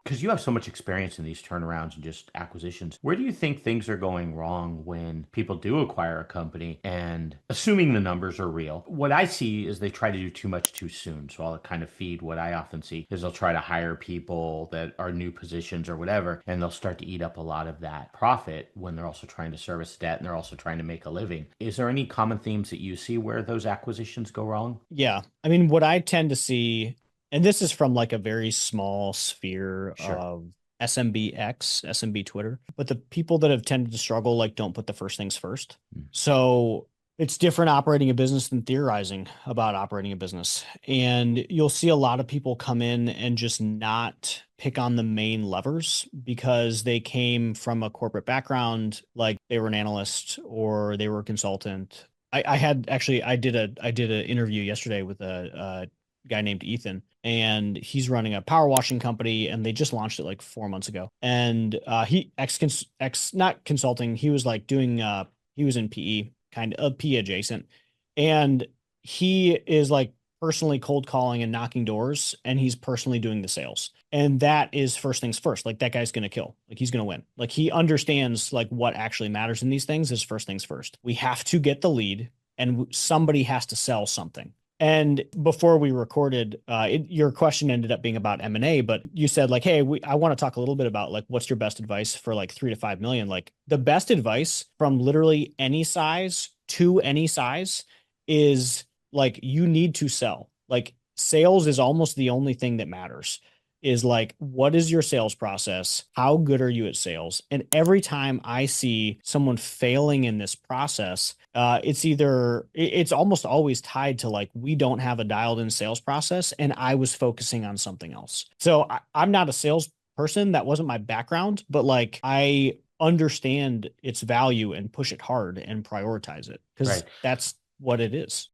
because you have so much experience in these turnarounds and just acquisitions, where do you think things are going wrong when people do acquire a company and assuming the numbers are real? What I see is they try to do too much too soon. So I'll kind of feed what I often see is they'll try to hire people that are new positions or whatever, and they'll start to eat up a lot of that profit when they're also trying to service debt and they're also trying to make a living. Is there any common themes that you see where those acquisitions go wrong? Yeah. I mean, what I tend to see, and this is from like a very small sphere Sure. of SMBX, SMB Twitter, but the people that have tended to struggle like don't put the first things first. Mm. So it's different operating a business than theorizing about operating a business. And you'll see a lot of people come in and just not pick on the main levers because they came from a corporate background, like they were an analyst or they were a consultant. I had actually I did an interview yesterday with a guy named Ethan, and he's running a power washing company, and they just launched it like 4 months ago. And he ex not consulting, he was like doing he was in PE, kind of PE adjacent, and he is like personally cold calling and knocking doors, and he's personally doing the sales. And that is first things first. Like that guy's gonna kill. Like he's gonna win. Like he understands like what actually matters in these things is first things first. We have to get the lead, and somebody has to sell something. And before we recorded, your question ended up being about M&A, but you said like, "Hey, I want to talk a little bit about like what's your best advice for like 3 to 5 million." Like the best advice from literally any size to any size is like you need to sell. Like sales is almost the only thing that matters. Is like, what is your sales process? How good are you at sales? And every time I see someone failing in this process, it's almost always tied to like we don't have a dialed in sales process, and I was focusing on something else. So I'm not a sales person. That wasn't my background, but like I understand its value and push it hard and prioritize it because Right. that's what it is.